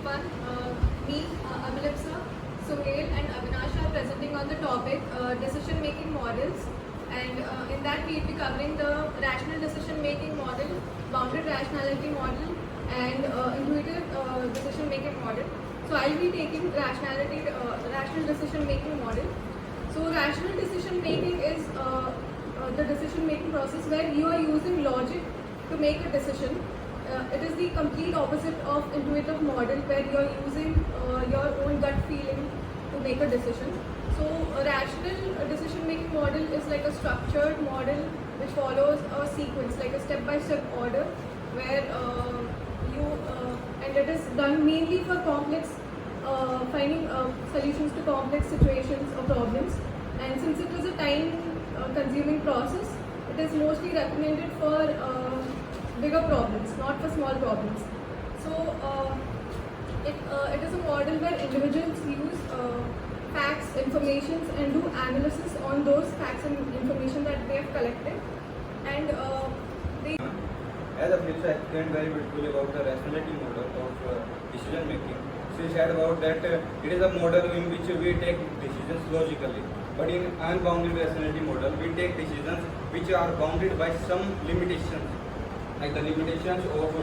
everyone. Me, Amilipsa, Suhail and Avinash are presenting on the topic decision-making models, and in that we will be covering the rational decision-making model, bounded rationality model and intuitive decision-making model. So I will be taking rational decision-making model. So rational decision-making is the decision-making process where you are using logic to make a decision. It is the complete opposite of intuitive model where you are using your own gut feeling to make a decision. So a rational decision-making model is like a structured model which follows a sequence, like a step-by-step order, where and it is done mainly for complex finding solutions to complex situations or problems. And since it is a time-consuming process, it is mostly recommended for bigger problems, not for small problems. So it is a model where individuals use facts, informations and do analysis on those facts and information that they have collected, and they... As Afilipsa explained very beautifully about the rationality model of decision making, she said about that it is a model in which we take decisions logically. But in unbounded rationality model, we take decisions which are bounded by some limitations. Like the limitations of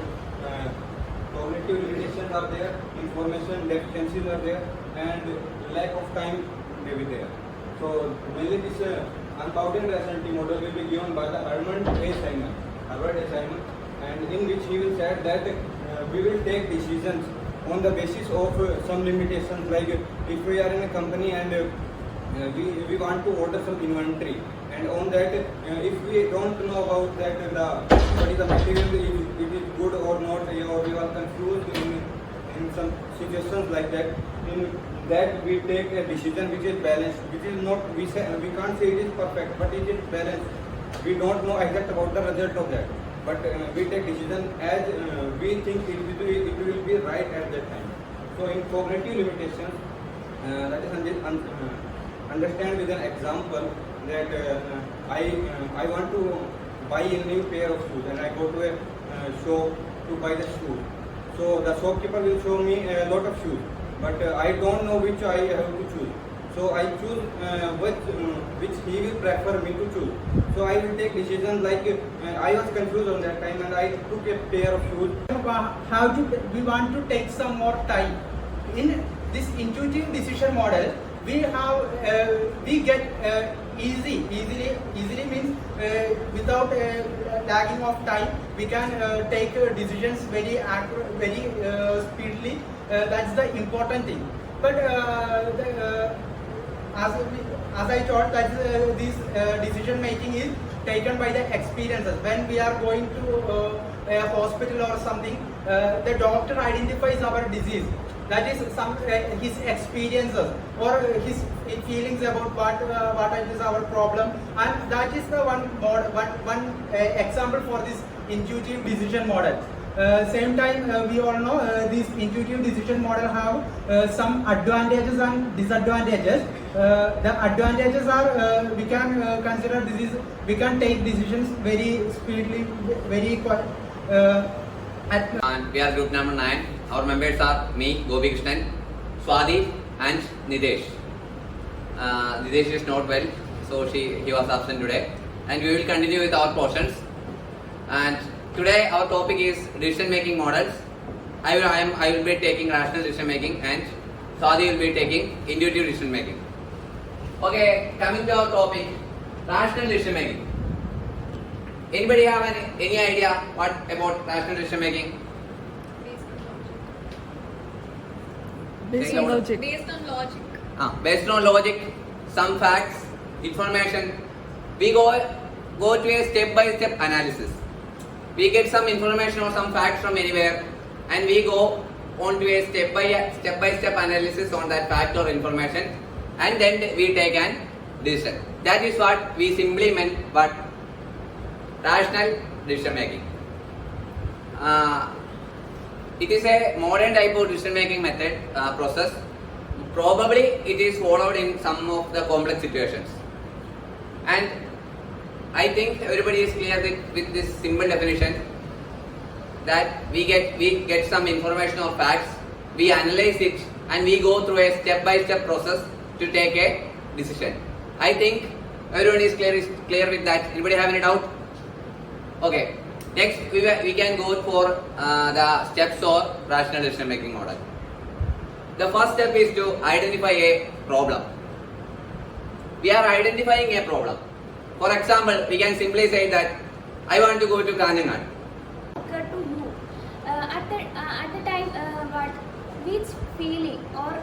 cognitive limitations are there, information deficiencies are there, and lack of time may be there. So mainly this unbounded rationality model will be given by the Herbert A. Simon, and in which he will say that we will take decisions on the basis of some limitations. Like if we are in a company and we want to order some inventory, and on that if we don't know about that what is the material, if it is good or not, or we are confused in some situations like that, in that we take a decision which is balanced, which is not, we can't say it is perfect, but it is balanced. We don't know exact about the result of that, but we take decision as we think it will be right at that time. So in cognitive limitations, that is understand with an example that I want to buy a new pair of shoes, and I go to a shop to buy the shoes. So the shopkeeper will show me a lot of shoes, but I don't know which I have to choose. So I choose which he will prefer me to choose. So I will take decisions like I was confused on that time and I took a pair of shoes. We want to take some more time. In this intuitive decision model, we get easily means without lagging of time, we can take decisions very accurate, very speedily. That's the important thing. But as I told, that this decision making is taken by the experiences. When we are going to a hospital or something, the doctor identifies our disease. That is his experiences or his feelings about what is our problem, and that is the one example for this intuitive decision model. Same time, we all know this intuitive decision model have some advantages and disadvantages. The advantages are we can consider this is we can take decisions very speedily, very and we are group number 9. Our members are me, Gopi Krishnan, Swati and Nidesh. Nidesh is not well, so he was absent today. And we will continue with our portions. And today our topic is decision making models. I will be taking rational decision making, and Swati will be taking intuitive decision making. Okay, coming to our topic, rational decision making. Anybody have any idea what about rational decision making? Based on logic. Based on logic, some facts, information. We go to a step-by-step analysis. We get some information or some facts from anywhere, and we go on to a step-by-step analysis on that fact or information, and then we take an decision. That is what we simply meant by rational decision making. It is a modern type of decision making method process. Probably it is followed in some of the complex situations. And I think everybody is clear with this simple definition that we get some information or facts, we analyze it, and we go through a step-by-step process to take a decision. I think everyone is clear with that. Anybody have any doubt? Okay. Next, we can go for the steps or rational decision making model. The first step is to identify a problem. We are identifying a problem. For example, we can simply say that I want to go to Kanyanad. Occur to you at the time, what which feeling or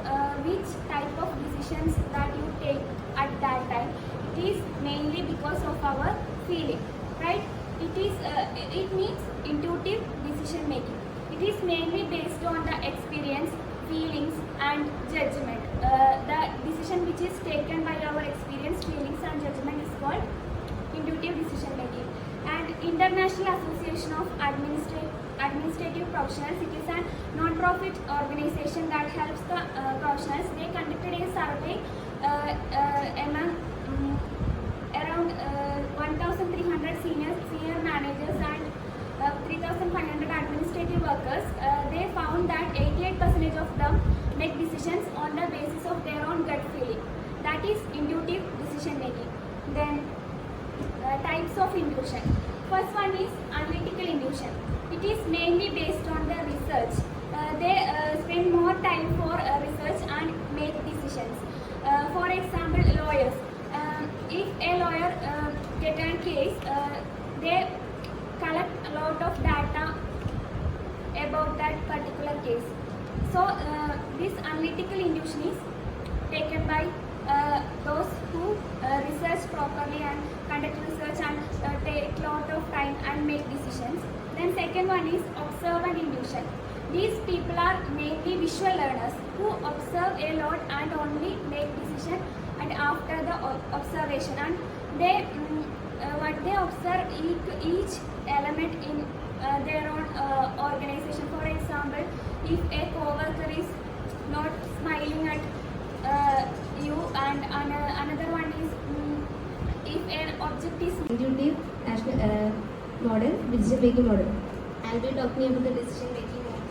which type of decisions that you take at that time, it is mainly because of our feeling, right? It means intuitive decision making. It is mainly based on the experience, feelings and judgment. The decision which is taken by our experience, feelings and judgment is called intuitive decision making. And International Association of Administrative Professionals, it is a non-profit organization that helps the professionals. They conducted a survey among around 1,300 senior managers and 3,500 administrative workers. They found that 88% of them make decisions on the basis of their own gut feeling. That is intuitive decision making. Then types of intuition. First one is analytical intuition. It is mainly based on the research. They spend more time for research and make decisions. For example, lawyers. If a lawyer get a case, they collect a lot of data about that particular case. So this analytical intuition is taken by those who research properly and conduct research and take a lot of time and make decisions. Then second one is observant intuition. These people are mainly visual learners who observe a lot and only make decision and after the observation, and they what they observe each element in their own organization. For example, if a co-worker is not smiling at you, and another one is if an object is intuitive decision making model. I'll be talking about the decision making model,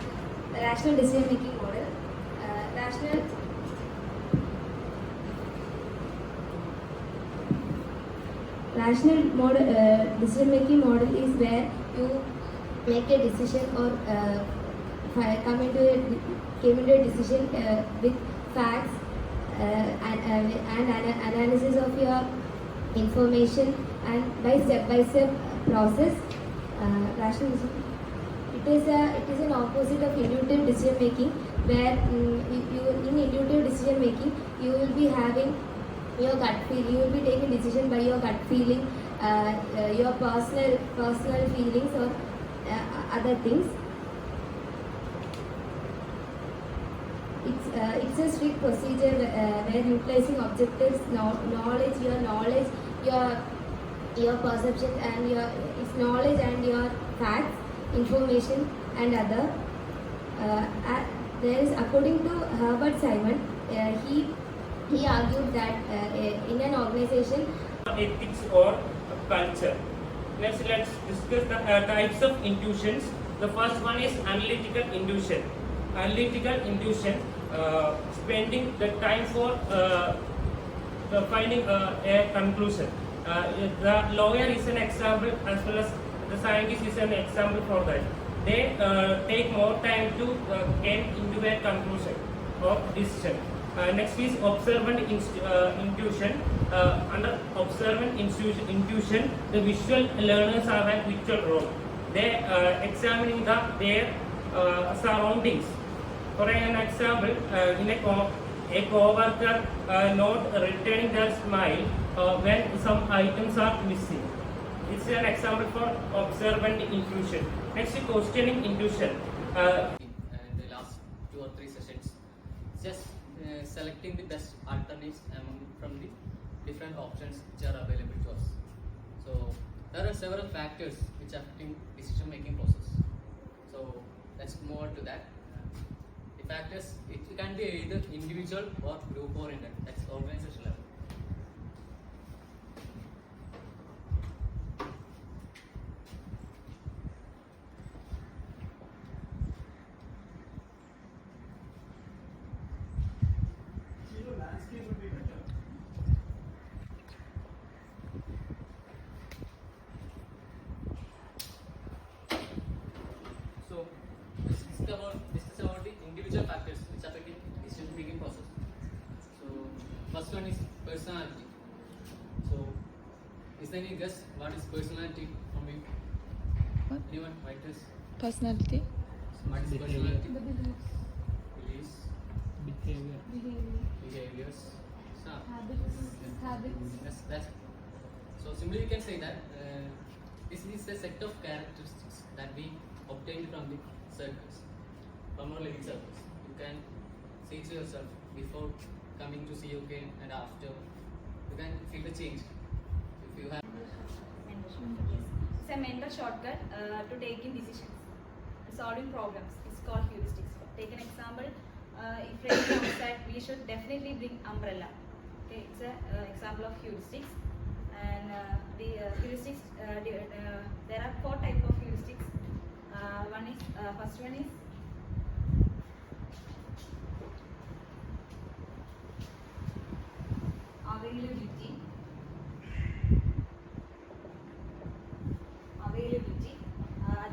the rational decision making model. Rational model, decision making model is where you make a decision or came into a decision with facts and analysis of your information, and by step process. Rational decision. It is an opposite of intuitive decision making, where in intuitive decision making you will be having your gut feel. You will be taking decision by your gut feeling, your personal feelings or other things. It's a strict procedure where utilizing objectives, knowledge, your perception and its knowledge and your facts, information and other. There is, according to Herbert Simon, he argued that in an organization, ethics or culture. Next, let's discuss the types of intuitions. The first one is analytical intuition. Analytical intuition, spending the time for finding a conclusion. The lawyer is an example, as well as the scientist is an example for that. They take more time to get into a conclusion or decision. Next is observant intuition. Under observant intuition, the visual learners have a visual role. They examining their surroundings. For an example, in a co-worker not returning their smile when some items are missing. It's an example for observant intuition. Next is questioning intuition. In the last 2 or 3 sessions, just selecting the best alternatives from the different options which are available to us. So there are several factors which are affecting decision making process. So let's move on to that. The factors, it can be either individual or group oriented. That's organization level. discuss about the individual factors which affect the decision making process. So first one is personality. So is there any guess what is personality from you? What? Anyone? Writers? Personality. What is personality? Beliefs, behaviors, Habits. That's so simply you can say that this is a set of characteristics that we obtained from the circles, from our living circles. You can see to yourself before coming to COK and after. You can feel the change if you have. It's a mental shortcut to taking decisions, solving problems. It's called heuristics. Take an example. If raining outside, we should definitely bring umbrella. Okay, it's an example of heuristics. And the heuristics, there are 4 types of heuristics. First one is availability.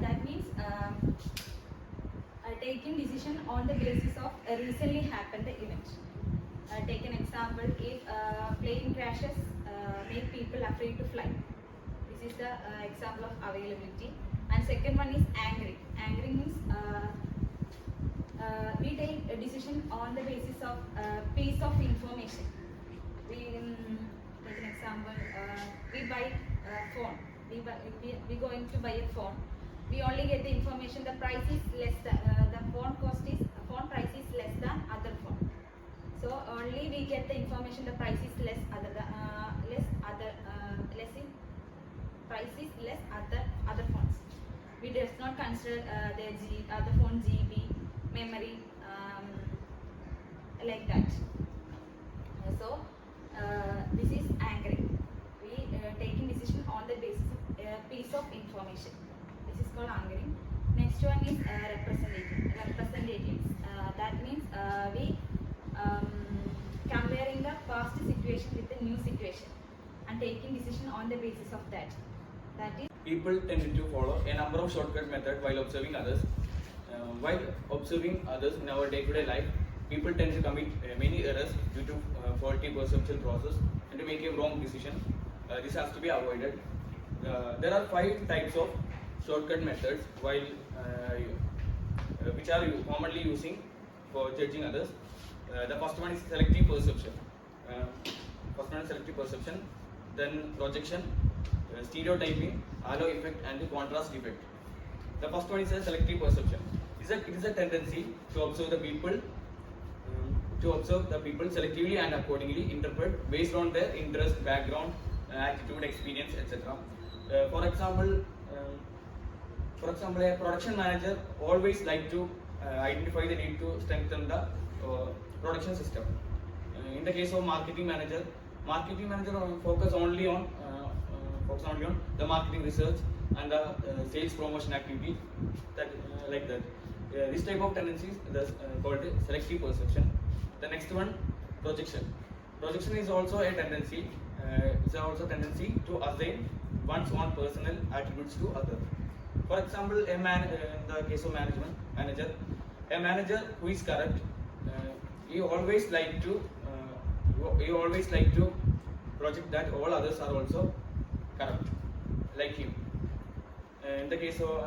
That means taking decision on the basis of a recently happened event. Take an example, if plane crashes make people afraid to fly. This is the example of availability. And second one is angry. Angry means we take a decision on the basis of piece of information. We take an example, we buy a phone. We going to buy a phone. We only get the information the price is less than the phone price is less than other phone. So only we get the information the price is less other phones. We does not consider the other phone GB, memory, like that. So this is angry. We taking decision on the basis of a piece of information. This is called angering. Next one is representatives. That means we comparing the past situation with the new situation and taking decision on the basis of that. That is. People tend to follow a number of shortcut methods while observing others. While observing others in our day-to-day life, people tend to commit many errors due to faulty perceptual process and to make a wrong decision. This has to be avoided. There are 5 types of shortcut methods which are commonly using for judging others. The first one is selective perception. Then projection, stereotyping, halo effect, and the contrast effect. The first one is a selective perception. It is a tendency to observe the people, selectively and accordingly interpret based on their interest, background, attitude, experience, etc. For example, a production manager always like to identify the need to strengthen the production system. In the case of marketing manager focus only on the marketing research and the sales promotion activity, like that. This type of tendencies is called selective perception. The next one, projection. Projection is also a tendency. It's also a tendency to assign one's own personal attributes to others. For example, in the case of manager, a manager who is correct, he always like to project that all others are also corrupt, like him. In the case of